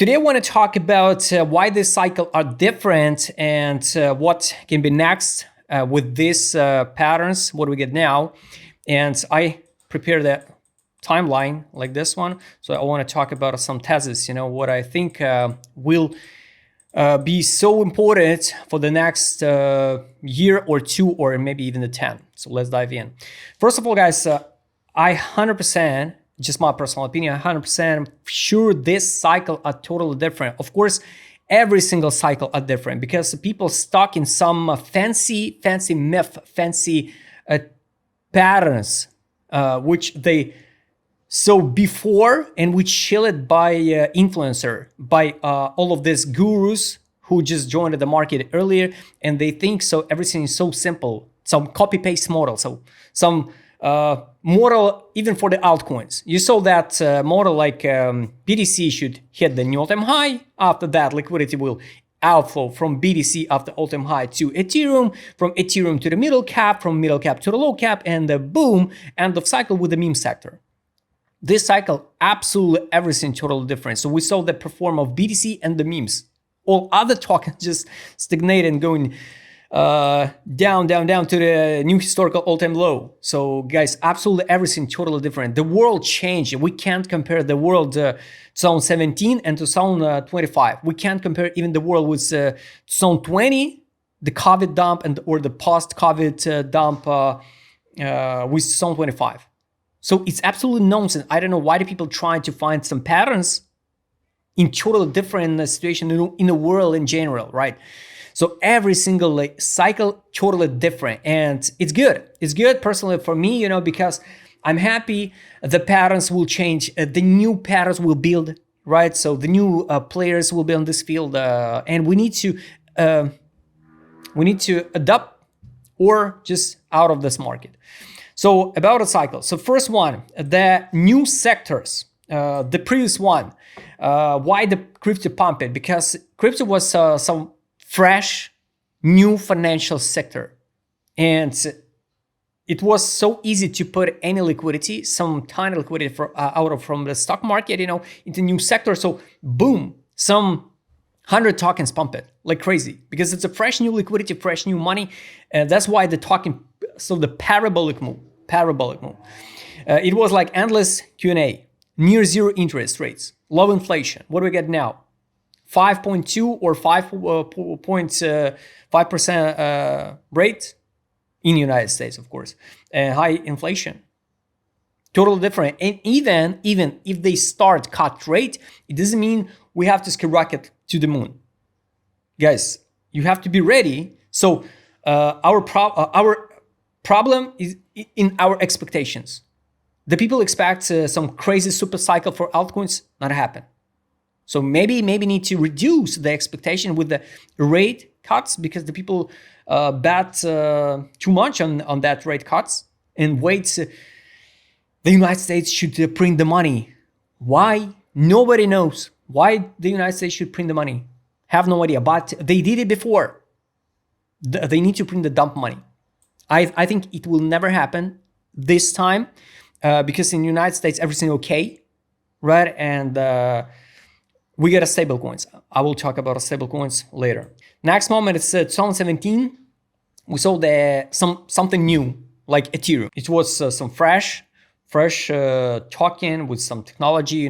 Today I want to talk about why this cycle are different and what can be next with these patterns, what do we get now. And I prepared that timeline like this one. So I want to talk about some thesis, what I think will be so important for the next year or two, or maybe even the 10. So let's dive in. First of all, guys, I 100%, just my personal opinion, 100% sure this cycle are totally different. Of course, every single cycle are different because people stuck in some fancy myth, fancy patterns, which they saw before and which shielded by influencer, by all of these gurus who just joined the market earlier, and they think so everything is so simple, some copy-paste model, so some model even for the altcoins. You saw that model like BTC should hit the new all-time high. After that, liquidity will outflow from BTC after all-time high to Ethereum, from Ethereum to the middle cap, from middle cap to the low cap, and boom, end of cycle with the meme sector. This cycle, absolutely everything totally different. So we saw the perform of BTC and the memes. All other tokens just stagnate and going down to the new historical all-time low. So guys, absolutely everything totally different. The world changed. We can't compare the world 2017 and 2025. We can't compare even the world with 2020, the COVID dump, or the post-COVID dump with 2025. So it's absolutely nonsense. I don't know why do people trying to find some patterns in totally different situation in the world in general, right? So every single cycle totally different, and it's good. It's good personally for me, because I'm happy the patterns will change. The new patterns will build, right? So the new players will be on this field, and we need to adapt or just out of this market. So about a cycle. So first one, the new sectors. The previous one, why the crypto pumped? Because crypto was some fresh, new financial sector. And it was so easy to put any liquidity, some tiny liquidity from the stock market, into new sector. So boom, some 100 tokens pump it like crazy because it's a fresh new liquidity, fresh new money. And that's why the token, so the parabolic move. It was like endless Q&A, near zero interest rates, low inflation. What do we get now? 5.2 or 5.5% rate in the United States, of course, and high inflation. Totally different. And even if they start cut rate, it doesn't mean we have to skyrocket to the moon. Guys, you have to be ready. So our problem is in our expectations. The people expect some crazy super cycle for altcoins, not happen. So maybe need to reduce the expectation with the rate cuts because the people bet too much on that rate cuts and wait. The United States should print the money. Why? Nobody knows why the United States should print the money. Have no idea, but they did it before. They need to print the dump money. I think it will never happen this time because in the United States, everything okay, right? And we get a stablecoins. I will talk about stablecoins later. Next moment, it's 2017. We saw something new like Ethereum. It was some fresh token with some technology.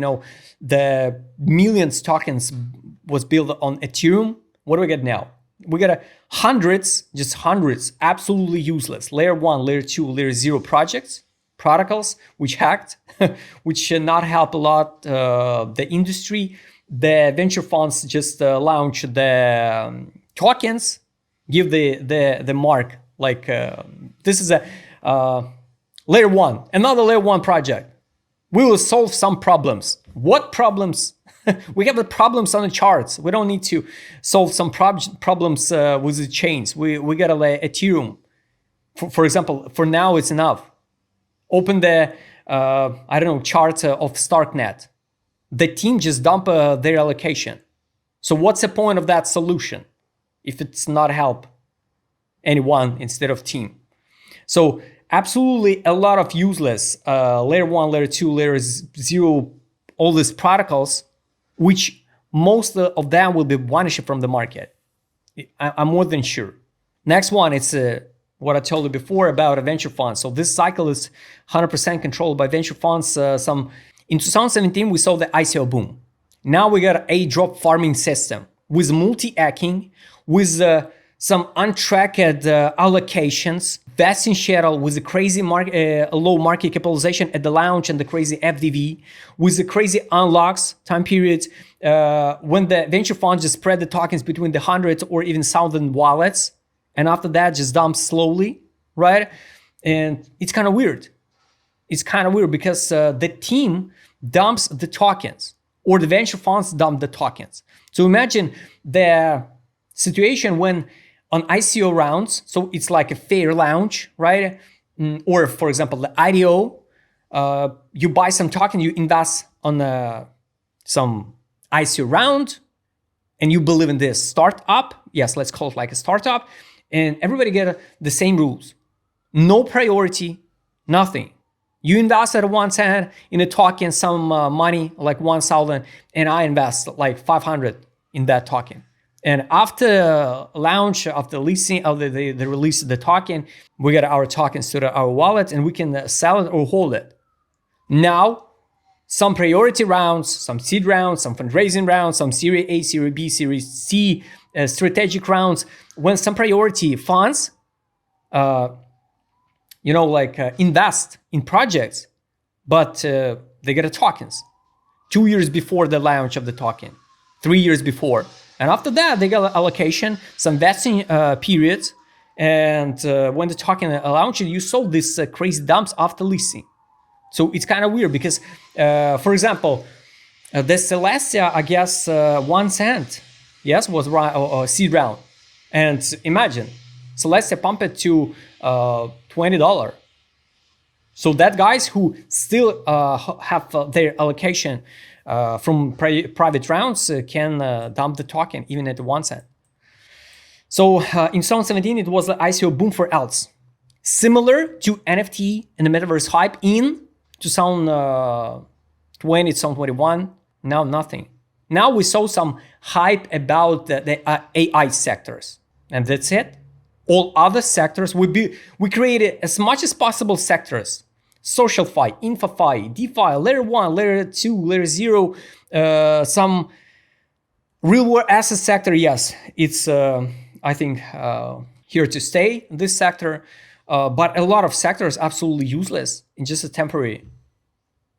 The millions tokens was built on Ethereum. What do we get now? We got hundreds, absolutely useless layer 1, layer 2, layer 0 protocols which hacked, which should not help a lot the industry. The venture funds just launch the tokens, give the mark like this is a layer 1, another layer 1 project. We will solve some problems. What problems? We have the problems on the charts. We don't need to solve some problems with the chains. We got a Ethereum. For example, for now it's enough. Open the chart of Starknet. The team just dump their allocation. So what's the point of that solution if it's not help anyone instead of team? So absolutely a lot of useless layer 1, layer 2, layer 0, all these protocols which most of them will be vanished from the market. I'm more than sure. Next one, it's what I told you before about a venture fund. So this cycle is 100% controlled by venture funds. In 2017, we saw the ICO boom. Now we got an Aidrop farming system with multi-hacking, with some untracked allocations, vesting schedule, with the crazy low market capitalization at the launch and the crazy FDV, with the crazy unlocks time periods, when the venture funds just spread the tokens between the hundreds or even 1,000 wallets, and after that just dump slowly, right? And it's kind of weird. It's kind of weird because the team dumps the tokens, or the venture funds dump the tokens. So imagine the situation when on ICO rounds, so it's like a fair launch, right? Or for example, the IDO, you buy some token, you invest on some ICO round, and you believe in this startup. Yes, let's call it like a startup, and everybody get the same rules. No priority, nothing. You invest at 1 cent in a token, some money like 1,000, and I invest like 500 in that token. And after launch, after leasing of the release of the token, we get our tokens to our wallet and we can sell it or hold it. Now, some priority rounds, some seed rounds, some fundraising rounds, some Series A, Series B, Series C, strategic rounds. When some priority funds, invest in projects, but they get tokens 2 years before the launch of the token, 3 years before. And after that, they get allocation, some vesting periods. And when the token launches, you saw these crazy dumps after listing. So it's kind of weird because, for example, the Celestia, I guess 1 cent, yes, was a seed round. And imagine, Celestia pumped it to $20. So that guys who still have their allocation from private rounds can dump the token even at 1 cent. So in 2017, it was the ICO boom for alts. Similar to NFT and the metaverse hype in 2020, 2021, now nothing. Now we saw some hype about the AI sectors, and that's it. All other sectors we created as much as possible sectors: social fi, info-fi, DeFi, layer 1, layer 2, layer 0, some real world asset sector. Yes, it's I think here to stay, this sector, but a lot of sectors absolutely useless and just a temporary,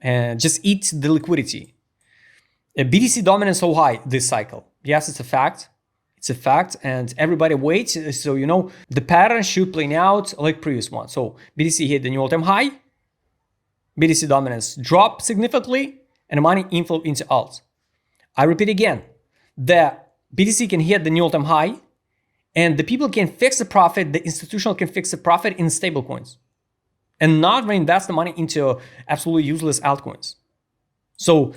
and just eat the liquidity. BTC dominance so high this cycle. Yes, it's a fact. It's a fact, and everybody waits. So, you know, the pattern should play out like previous one. So BTC hit the new all-time high, BTC dominance dropped significantly, and money inflow into alts. I repeat again, the BTC can hit the new all-time high, and the people can fix the profit, the institutional can fix the profit in stablecoins, and not reinvest the money into absolutely useless altcoins. So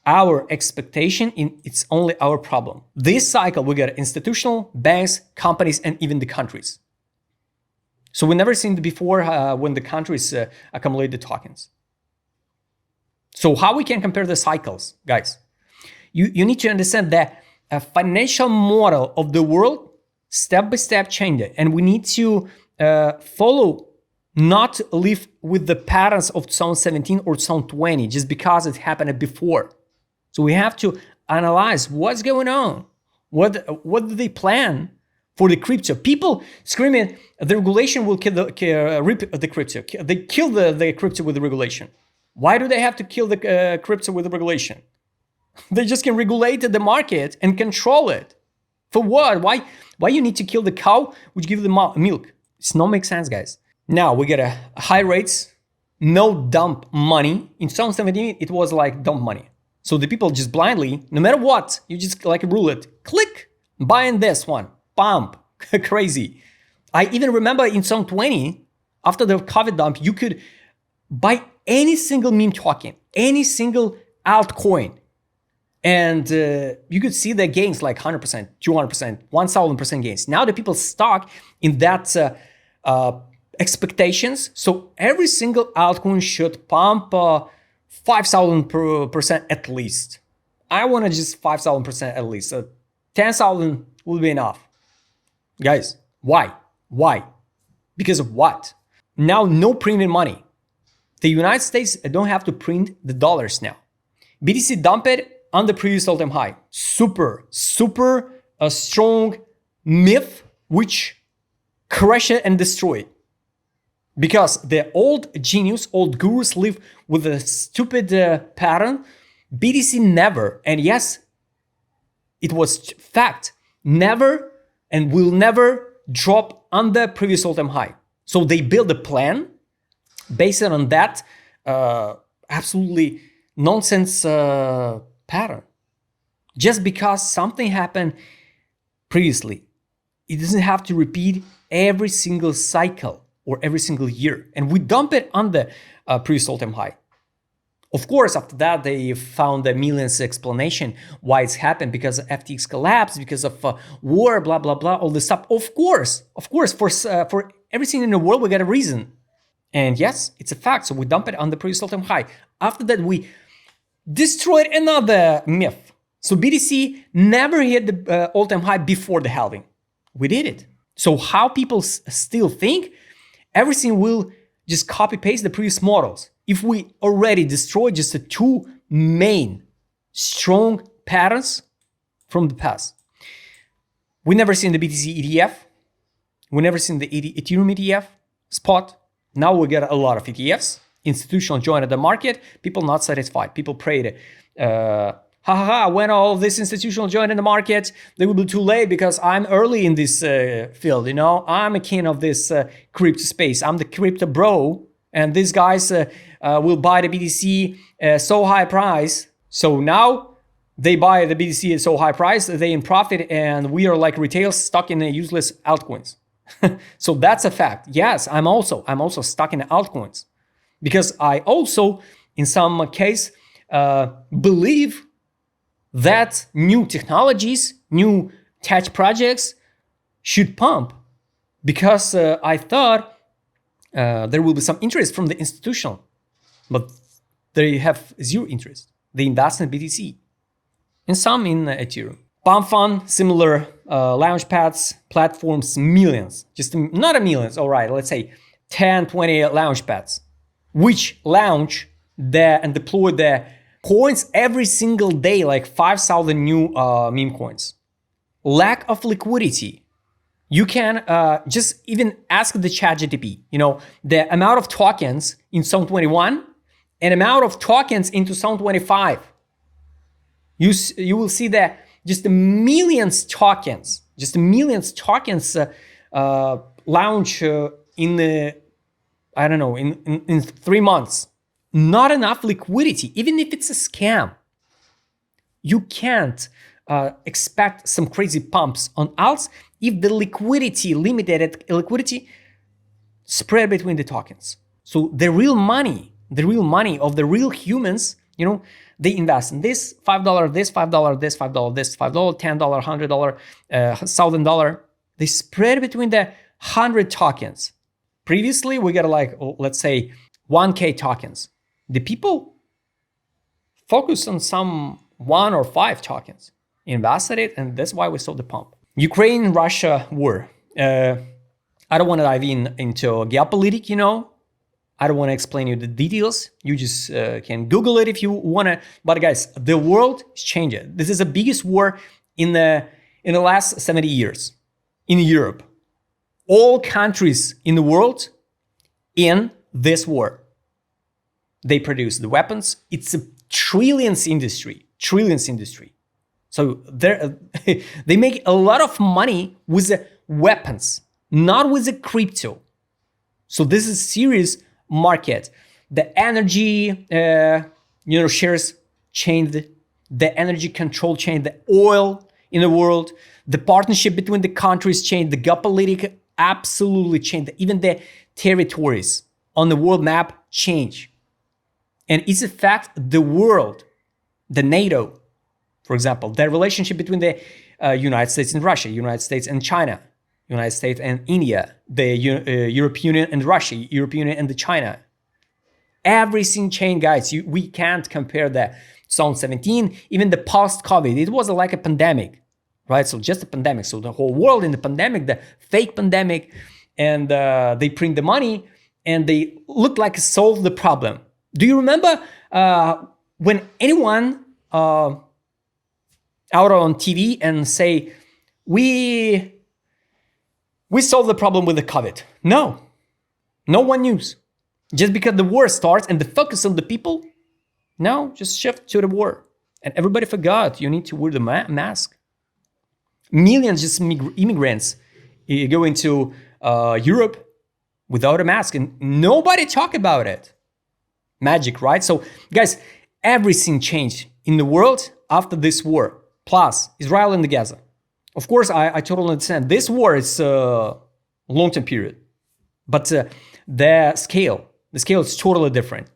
our expectation, it's only our problem. This cycle, we get institutional, banks, companies, and even the countries. So we never seen it before when the countries accumulate the tokens. So how we can compare the cycles, guys? You need to understand that a financial model of the world step by step changed, and we need to follow, not live with the patterns of 2017 or 2020 just because it happened before. So we have to analyze what's going on. What do they plan for the crypto? People screaming the regulation will kill the crypto. They kill the crypto with the regulation. Why do they have to kill the crypto with the regulation? They just can regulate the market and control it. For what? Why you need to kill the cow which gives the milk? It's not make sense, guys. Now we get a high rates, no dump money. In 2017, it was like dump money. So the people just blindly, no matter what, you just like a roulette, click, buying this one, pump, crazy. I even remember in 2020, after the COVID dump, you could buy any single meme token, any single altcoin, and you could see the gains like 100%, 200%, 1000% gains. Now the people stuck in that expectations. So every single altcoin should pump 5000% at least. I want to just 5,000% at least. So 10,000 will be enough. Guys, why? Why? Because of what? Now, no printing money. The United States don't have to print the dollars now. BTC dumped on the previous all-time high. Super strong myth which crushed it and destroyed it. Because the old genius, old gurus live with a stupid pattern. BTC never, and yes, it was fact, never and will never drop under previous all-time high. So they build a plan based on that absolutely nonsense pattern. Just because something happened previously, it doesn't have to repeat every single cycle or every single year. And we dump it on the previous all-time high. Of course, after that, they found a millions explanation why it's happened, because FTX collapsed, because of war, blah, blah, blah, all this stuff. Of course, for everything in the world, we got a reason. And yes, it's a fact. So we dump it on the previous all-time high. After that, we destroyed another myth. So BTC never hit the all-time high before the halving. We did it. So how people still think everything will just copy-paste the previous models? If we already destroyed just the two main strong patterns from the past. We never seen the BTC ETF. We never seen the Ethereum ETF spot. Now we get a lot of ETFs. Institutional joined the market. People not satisfied. People prayed, when all this institutional joined in the market, they will be too late because I'm early in this field. You know, I'm a king of this crypto space. I'm the crypto bro. And these guys will buy the BTC so high price. So now they buy the BTC at so high price that they in profit, and we are like retail stuck in the useless altcoins. So that's a fact. Yes, I'm also stuck in the altcoins because I also, in some case, believe that new technologies, new tech projects should pump, because I thought there will be some interest from the institutional, but they have zero interest. They invest in BTC and some in Ethereum. Pump fund, similar launch pads, platforms, millions, just not a millions, all right, let's say 10, 20 launch pads, which launch and deploy the coins every single day, like 5,000 new meme coins. Lack of liquidity. You can just even ask the ChatGPT, you know, the amount of tokens in 2021 and amount of tokens in 2025. You will see that just millions tokens launch in the, I don't know, in 3 months. Not enough liquidity, even if it's a scam. You can't expect some crazy pumps on alts if the limited liquidity spread between the tokens. So the real money of the real humans, you know, they invest in this $5, this $5, this $5, this $5, $10, $100, $1,000. They spread between the 100 tokens. Previously, we got like, let's say 1K tokens. The people focus on some 1 or 5 tokens, invested it, and that's why we saw the pump. Ukraine-Russia war. I don't want to dive into geopolitic, you know. I don't want to explain you the details. You just can Google it if you want to. But guys, the world is changing. This is the biggest war in the last 70 years in Europe. All countries in the world in this war. They produce the weapons. It's a trillions industry. So they make a lot of money with the weapons, not with the crypto. So this is serious market. The energy, shares changed. The energy control changed. The oil in the world, the partnership between the countries changed. The geopolitic absolutely changed. Even the territories on the world map change. And it's a fact, the world, the NATO, for example, the relationship between the United States and Russia, United States and China, United States and India, the European Union and Russia, European Union and the China. Everything changed, guys. We can't compare 2017, even the post-COVID, it was like a pandemic, right? So just a pandemic. So the whole world in the pandemic, the fake pandemic, and they print the money and they look like solve the problem. Do you remember when anyone out on TV and say, we solved the problem with the COVID? No one news. Just because the war starts and the focus on the people, no, just shift to the war. And everybody forgot you need to wear the mask. Millions just immigrants go into Europe without a mask and nobody talk about it. Magic, right? So guys, everything changed in the world after this war, plus Israel and Gaza. Of course, I totally understand. This war is a long-term period, but the scale is totally different.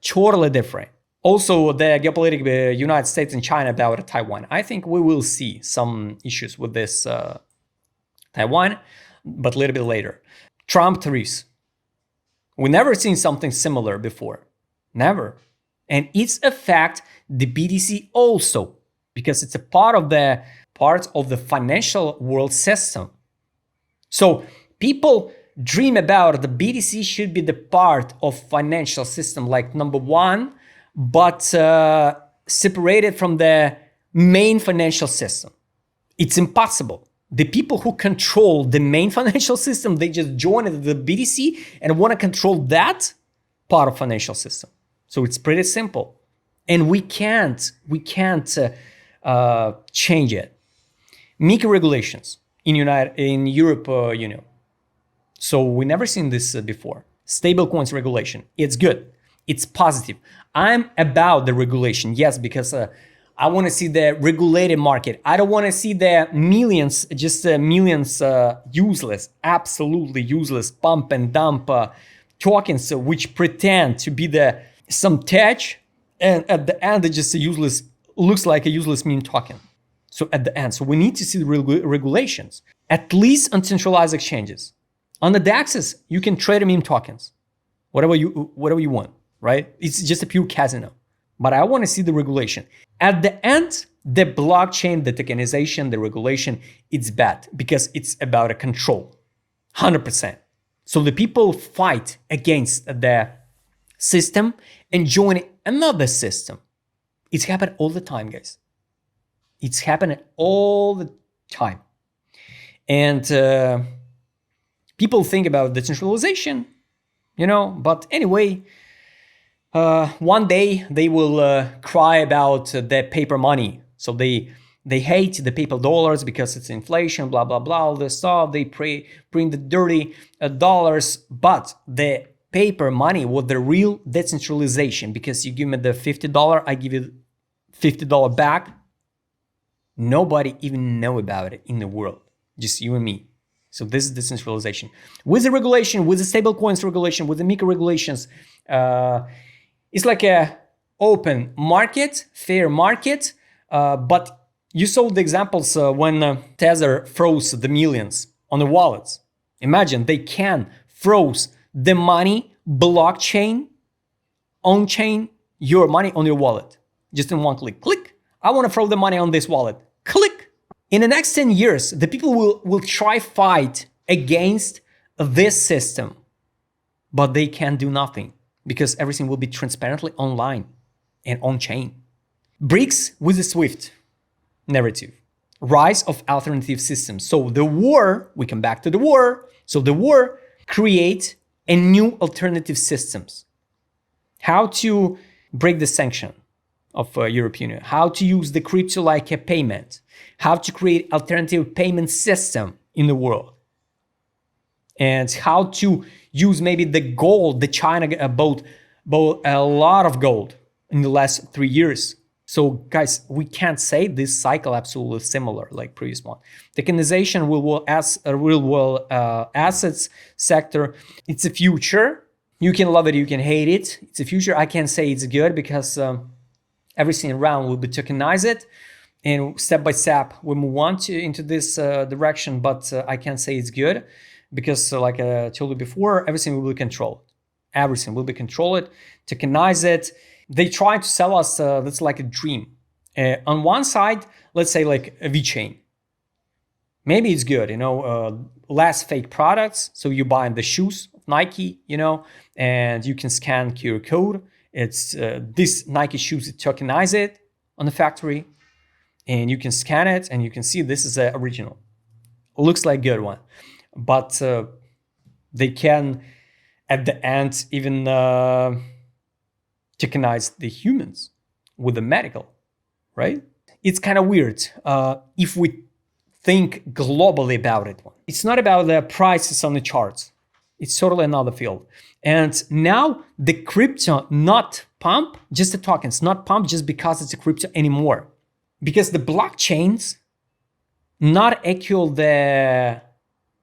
Also, the geopolitic United States and China about Taiwan. I think we will see some issues with this Taiwan, but a little bit later. Trump tariffs. We never seen something similar before. Never. And it's affect the BTC also, because it's a part of the financial world system. So people dream about the BTC should be the part of financial system like number one, but separated from the main financial system. It's impossible. The people who control the main financial system, they just joined the BTC and want to control that part of financial system. So it's pretty simple, and we can't change it. Mica regulations in Europe Union. So we never seen this before. Stablecoins regulation. It's good. It's positive. I'm about the regulation, yes, because I want to see the regulated market. I don't want to see the millions, useless, absolutely useless pump and dump tokens which pretend to be some tech, and at the end it just looks like a useless meme token. So at the end, so we need to see the regulations, at least on centralized exchanges. On the DEXs, you can trade meme tokens, whatever you want, right? It's just a pure casino. But I want to see the regulation. At the end, the blockchain, the tokenization, the regulation, it's bad because it's about a control, 100%. So the people fight against the system and join another system. It's happened all the time, guys. It's happening all the time. And people think about decentralization, but anyway, one day they will cry about the paper money. So they hate the paper dollars because it's inflation, blah, blah, blah, all this stuff. They print the dirty dollars, but the paper money was the real decentralization, because you give me the $50, I give you $50 back. Nobody even know about it in the world, just you and me. So this is decentralization. With the regulation, with the stablecoins regulation, with the Mica regulations, it's like a open market, fair market. But you saw the examples when Tether froze the millions on the wallets. Imagine they can froze the money, blockchain, on-chain, your money on your wallet. Just in one click. Click. I want to throw the money on this wallet. Click. In the next 10 years, the people will try fight against this system, but they can't do nothing because everything will be transparently online and on-chain. BRICS with the SWIFT narrative. Rise of alternative systems. So the war, we come back to the war. So the war creates a new alternative systems. How to break the sanction of European Union, how to use the crypto like a payment, how to create alternative payment system in the world, and how to use maybe the gold. The China bought a lot of gold in the last 3 years. So guys, we can't say this cycle absolutely similar like previous one. Tokenization real world assets sector. It's a future. You can love it, you can hate it. It's a future. I can't say it's good because everything around will be tokenized, and step by step we move on into this direction. But I can't say it's good because, like I told you before, everything will be controlled. Everything will be controlled, tokenized. They try to sell us that's like a dream. On one side, let's say like a VeChain. Maybe it's good, less fake products. So you buy the shoes of Nike, and you can scan QR code. It's this Nike shoes, tokenize it on the factory, and you can scan it and you can see this is an original. Looks like a good one, but they can at the end even tokenize the humans with the medical, right? It's kind of weird if we think globally about it. It's not about the prices on the charts. It's totally another field. And now the crypto not pump, just the tokens, not pump just because it's a crypto anymore. Because the blockchains not equal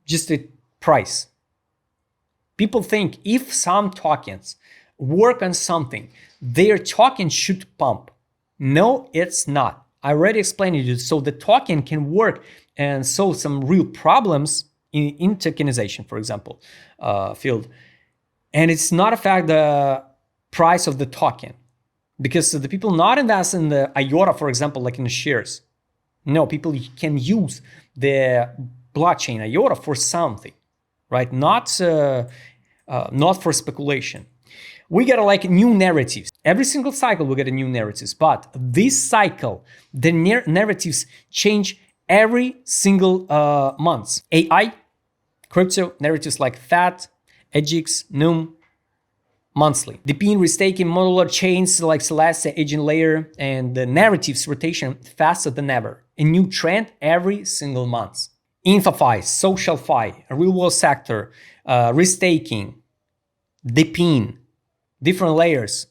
just the price. People think if some tokens work on something, their token should pump. No, it's not. I already explained it. So the token can work and solve some real problems in tokenization, for example, field. And it's not a fact the price of the token, because the people not invest in the IOTA, for example, like in the shares. No, people can use the blockchain IOTA for something, right? Not for speculation. We get like new narratives. Every single cycle we get a new narratives, but this cycle, the narratives change every single month. AI, crypto, narratives like FAT, EGX, NUM, monthly. DePIN, restaking, modular chains like Celeste, agent layer, and the narratives rotation faster than ever. A new trend every single month. InfoFi, SocialFi, real world sector, restaking, DePIN, different layers,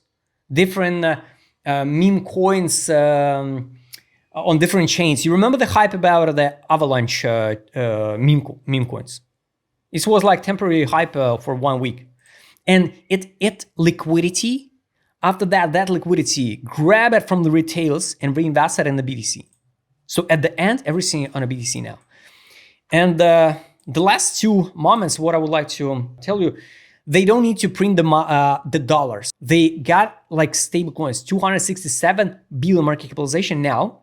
different meme coins on different chains. You remember the hype about the Avalanche meme coins? It was like temporary hype for 1 week. And it liquidity. After that liquidity, grab it from the retails and reinvest it in the BTC. So at the end, everything on a BTC now. And the last two moments, what I would like to tell you, they don't need to print the dollars. They got like stablecoins, 267 billion market capitalization now.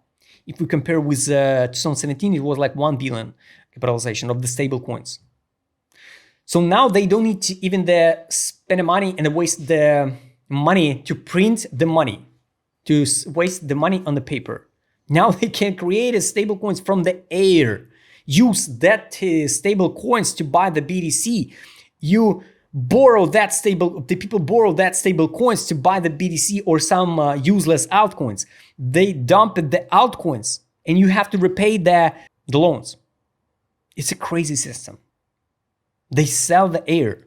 If we compare with 2017, it was like 1 billion capitalization of the stablecoins. So now they don't need to even spend the money and waste the money to print the money, to waste the money on the paper. Now they can create a stable coins from the air. Use that stable coins to buy the BTC. You borrow that the people borrow that stable coins to buy the BTC or some useless altcoins. They dump the altcoins and you have to repay the loans. It's a crazy system. They sell the air.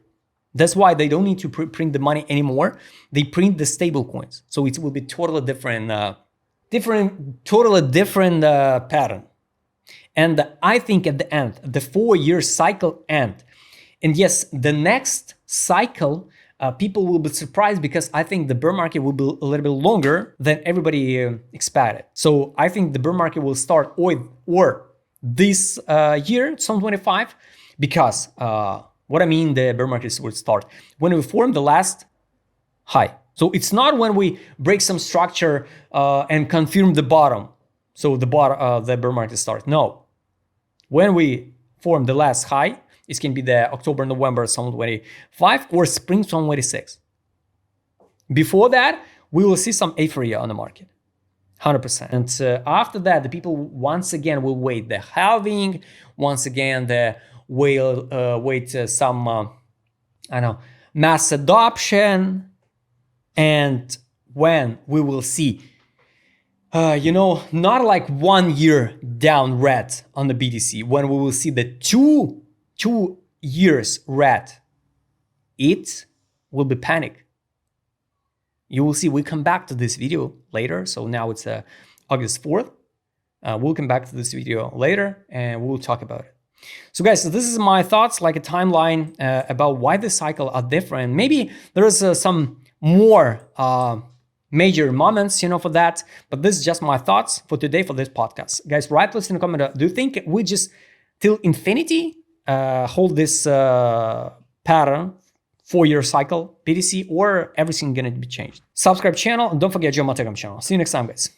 That's why they don't need to print the money anymore. They print the stable coins. So it will be totally different pattern. And I think at the end, the 4-year cycle end. And yes, the next cycle, people will be surprised because I think the bear market will be a little bit longer than everybody expected. So I think the bear market will start or this year, 2025, because what I mean the bear market will start when we form the last high. So it's not when we break some structure and confirm the bottom. So the bear market starts. No, when we form the last high, it can be the October, November 2025 or spring 2026. Before that, we will see some euphoria on the market, 100%. And after that, the people once again will wait the halving. Once again, they will wait some, mass adoption. And when we will see, not like 1 year down red on the BTC, when we will see the two years red, it will be panic. You will see, we come back to this video later. So now it's August 4th. We'll come back to this video later and we'll talk about it. So guys, so this is my thoughts, like a timeline about why the cycle are different. Maybe there is some more major moments, for that. But this is just my thoughts for today for this podcast. Guys, write please in the comment. Do you think we just till infinity hold this pattern 4-year cycle BTC, or everything gonna be changed? Subscribe channel and don't forget your Telegram channel. See you next time, guys.